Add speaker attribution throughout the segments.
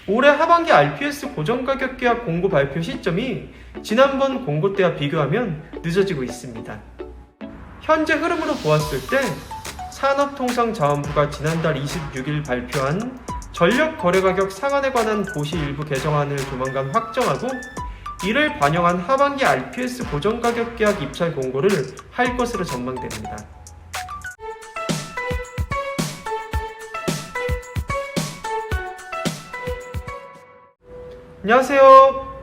Speaker 1: 올해 하반기 RPS 고정가격 계약 공고 발표 시점이 지난번 공고 때와 비교하면 늦어지고 있습니다. 현재 흐름으로 보았을 때 산업통상자원부가 지난달 26일 발표한 전력거래가격 상한에 관한 고시 일부 개정안을 조만간 확정하고 이를 반영한 하반기 RPS 고정가격 계약 입찰 공고를 할 것으로 전망됩니다. 안녕하세요.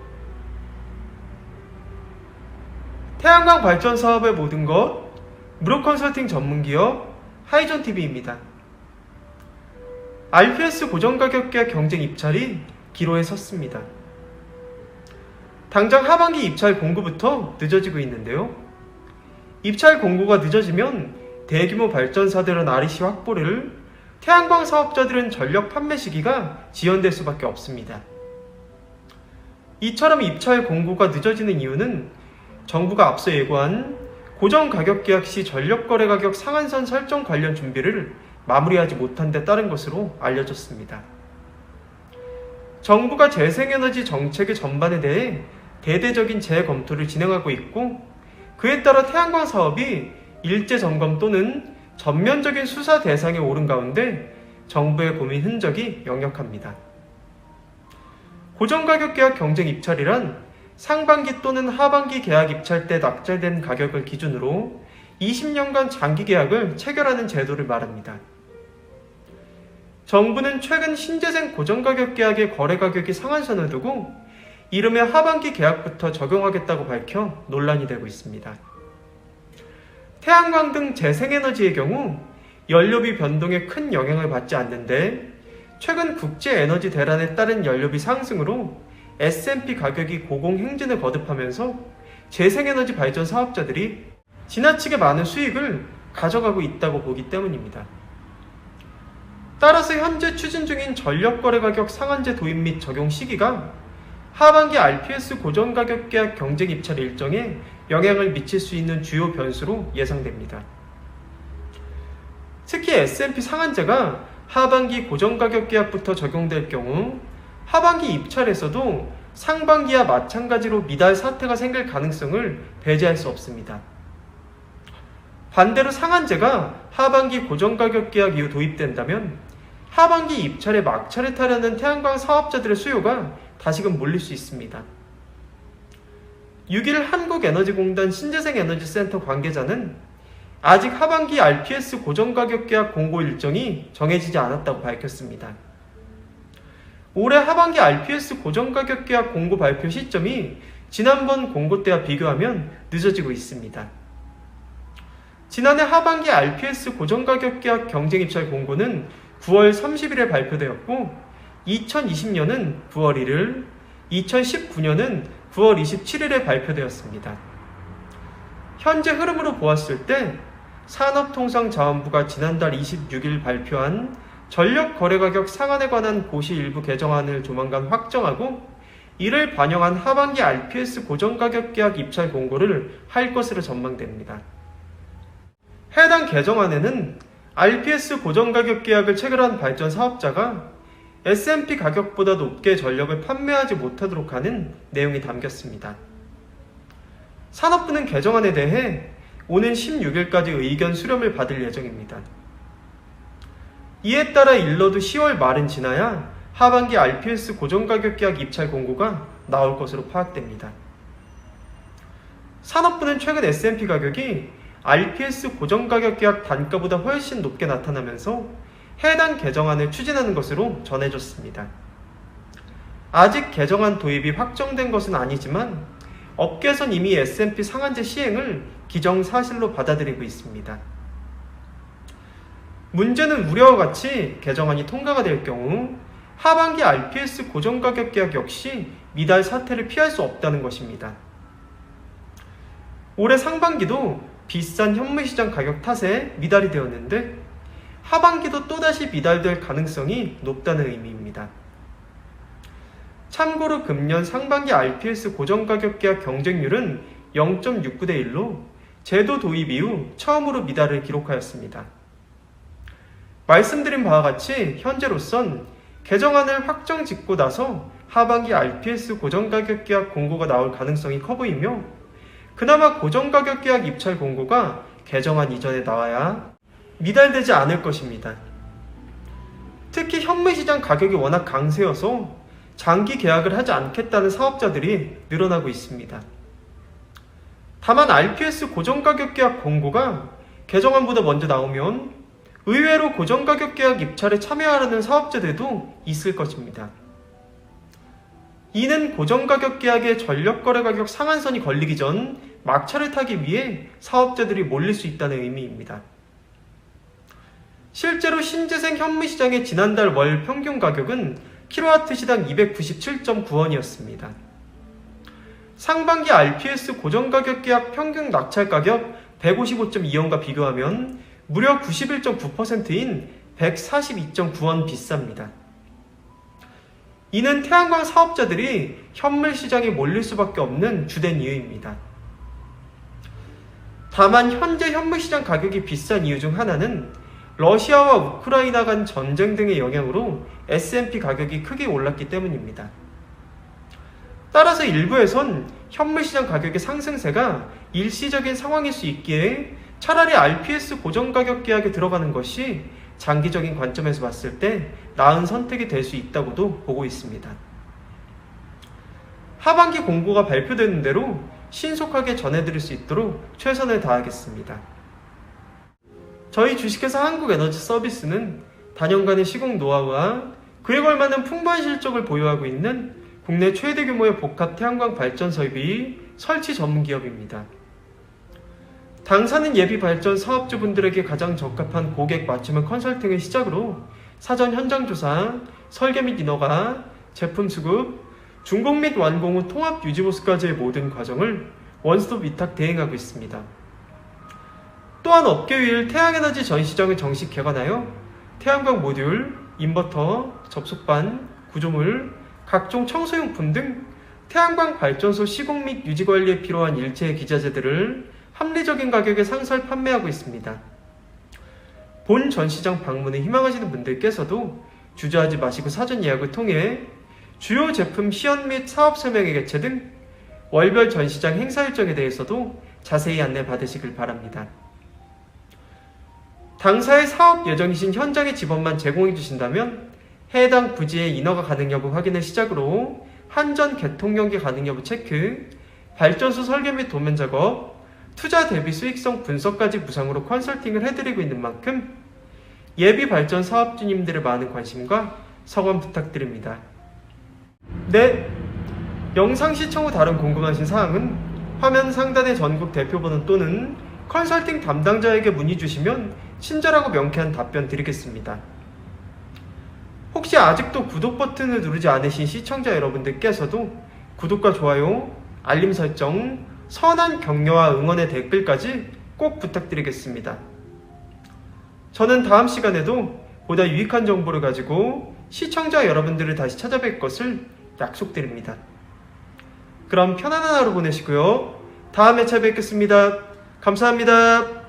Speaker 1: 태양광 발전 사업의 모든 것 무료 컨설팅 전문기업 하이존TV입니다. RPS 고정가격 계약 경쟁 입찰이 기로에 섰습니다. 당장 하반기 입찰 공고부터 늦어지고 있는데요. 입찰 공고가 늦어지면 대규모 발전사들은 REC 확보를, 태양광 사업자들은 전력 판매 시기가 지연될 수밖에 없습니다. 이처럼 입찰 공고가 늦어지는 이유는 정부가 앞서 예고한 고정가격 계약 시 전력거래 가격 상한선 설정 관련 준비를 마무리하지 못한 데 따른 것으로 알려졌습니다. 정부가 재생에너지 정책의 전반에 대해 대대적인 재검토를 진행하고 있고, 그에 따라 태양광 사업이 일제 점검 또는 전면적인 수사 대상에 오른 가운데 정부의 고민 흔적이 역력합니다. 고정가격 계약 경쟁 입찰이란 상반기 또는 하반기 계약 입찰 때 낙찰된 가격을 기준으로 20년간 장기 계약을 체결하는 제도를 말합니다. 정부는 최근 신재생 고정가격 계약의 거래 가격이 상한선을 두고 이름의 하반기 계약부터 적용하겠다고 밝혀 논란이 되고 있습니다. 태양광 등 재생에너지의 경우 연료비 변동에 큰 영향을 받지 않는데, 최근 국제에너지 대란에 따른 연료비 상승으로 S&P 가격이 고공행진을 거듭하면서 재생에너지 발전 사업자들이 지나치게 많은 수익을 가져가고 있다고 보기 때문입니다. 따라서 현재 추진 중인 전력거래 가격 상한제 도입 및 적용 시기가 하반기 RPS 고정가격 계약 경쟁 입찰 일정에 영향을 미칠 수 있는 주요 변수로 예상됩니다. 특히 S&P 상한제가 하반기 고정가격 계약부터 적용될 경우 하반기 입찰에서도 상반기와 마찬가지로 미달 사태가 생길 가능성을 배제할 수 없습니다. 반대로 상한제가 하반기 고정가격 계약 이후 도입된다면 하반기 입찰에 막차를 타려는 태양광 사업자들의 수요가 다시금 몰릴 수 있습니다. 6일 한국에너지공단 신재생에너지센터 관계자는 아직 하반기 RPS 고정가격 계약 공고 일정이 정해지지 않았다고 밝혔습니다. 올해 하반기 RPS 고정가격 계약 공고 발표 시점이 지난번 공고 때와 비교하면 늦어지고 있습니다. 지난해 하반기 RPS 고정가격 계약 경쟁 입찰 공고는 9월 30일에 발표되었고 2020년은 9월 1일, 2019년은 9월 27일에 발표되었습니다. 현재 흐름으로 보았을 때 산업통상자원부가 지난달 26일 발표한 전력거래가격 상한에 관한 고시 일부 개정안을 조만간 확정하고 이를 반영한 하반기 RPS 고정가격 계약 입찰 공고를 할 것으로 전망됩니다. 해당 개정안에는 RPS 고정가격 계약을 체결한 발전 사업자가 S&P 가격보다 높게 전력을 판매하지 못하도록 하는 내용이 담겼습니다. 산업부는 개정안에 대해 오는 16일까지 의견 수렴을 받을 예정입니다. 이에 따라 일러도 10월 말은 지나야 하반기 RPS 고정가격 계약 입찰 공고가 나올 것으로 파악됩니다. 산업부는 최근 S&P 가격이 RPS 고정가격 계약 단가보다 훨씬 높게 나타나면서 해당 개정안을 추진하는 것으로 전해졌습니다. 아직 개정안 도입이 확정된 것은 아니지만 업계에선 이미 S&P 상한제 시행을 기정사실로 받아들이고 있습니다. 문제는 우려와 같이 개정안이 통과가 될 경우 하반기 RPS 고정가격 계약 역시 미달 사태를 피할 수 없다는 것입니다. 올해 상반기도 비싼 현무시장 가격 탓에 미달이 되었는데 하반기도 또다시 미달될 가능성이 높다는 의미입니다. 참고로 금년 상반기 RPS 고정가격 계약 경쟁률은 0.69대 1로 제도 도입 이후 처음으로 미달을 기록하였습니다. 말씀드린 바와 같이 현재로선 개정안을 확정 짓고 나서 하반기 RPS 고정가격 계약 공고가 나올 가능성이 커 보이며 그나마 고정가격 계약 입찰 공고가 개정안 이전에 나와야 미달되지 않을 것입니다. 특히 현무시장 가격이 워낙 강세여서 장기 계약을 하지 않겠다는 사업자들이 늘어나고 있습니다. 다만 RPS 고정가격 계약 공고가 개정안보다 먼저 나오면 의외로 고정가격 계약 입찰에 참여하려는 사업자들도 있을 것입니다. 이는 고정가격 계약의 전력거래 가격 상한선이 걸리기 전 막차를 타기 위해 사업자들이 몰릴 수 있다는 의미입니다. 실제로 신재생 현무시장의 지난달 월 평균 가격은 킬로와트시당 297.9원이었습니다. 상반기 RPS 고정가격 계약 평균 낙찰 가격 155.2원과 비교하면 무려 91.9%인 142.9원 비쌉니다. 이는 태양광 사업자들이 현물시장에 몰릴 수밖에 없는 주된 이유입니다. 다만 현재 현물시장 가격이 비싼 이유 중 하나는 러시아와 우크라이나 간 전쟁 등의 영향으로 S&P 가격이 크게 올랐기 때문입니다. 따라서 일부에선 현물시장 가격의 상승세가 일시적인 상황일 수 있기에 차라리 RPS 고정가격 계약에 들어가는 것이 장기적인 관점에서 봤을 때 나은 선택이 될 수 있다고도 보고 있습니다. 하반기 공고가 발표되는 대로 신속하게 전해드릴 수 있도록 최선을 다하겠습니다. 저희 주식회사 한국에너지서비스는 단연간의 시공 노하우와 그에 걸맞는 풍부한 실적을 보유하고 있는 국내 최대 규모의 복합 태양광 발전 설비 설치 전문 기업입니다. 당사는 예비 발전 사업주분들에게 가장 적합한 고객 맞춤형 컨설팅을 시작으로 사전 현장 조사, 설계 및 인허가, 제품 수급, 준공 및 완공 후 통합 유지 보수까지의 모든 과정을 원스톱 위탁 대행하고 있습니다. 또한 업계 유일 태양에너지 전시장을 정식 개관하여 태양광 모듈, 인버터, 접속반, 구조물, 각종 청소용품 등 태양광 발전소 시공 및 유지 관리에 필요한 일체의 기자재들을 합리적인 가격에 상설 판매하고 있습니다. 본 전시장 방문을 희망하시는 분들께서도 주저하지 마시고 사전 예약을 통해 주요 제품 시연 및 사업 설명회 개최 등 월별 전시장 행사 일정에 대해서도 자세히 안내 받으시길 바랍니다. 당사의 사업 예정이신 현장의 지번만 제공해 주신다면 해당 부지의 인허가 가능 여부 확인을 시작으로 한전 개통 연계 가능 여부 체크, 발전소 설계 및 도면 작업, 투자 대비 수익성 분석까지 무상으로 컨설팅을 해드리고 있는 만큼 예비 발전 사업주님들의 많은 관심과 성원 부탁드립니다. 네, 영상 시청 후 다른 궁금하신 사항은 화면 상단의 전국 대표번호 또는 컨설팅 담당자에게 문의 주시면 친절하고 명쾌한 답변 드리겠습니다. 혹시 아직도 구독 버튼을 누르지 않으신 시청자 여러분들께서도 구독과 좋아요, 알림 설정, 선한 격려와 응원의 댓글까지 꼭 부탁드리겠습니다. 저는 다음 시간에도 보다 유익한 정보를 가지고 시청자 여러분들을 다시 찾아뵐 것을 약속드립니다. 그럼 편안한 하루 보내시고요. 다음에 찾아뵙겠습니다. 감사합니다.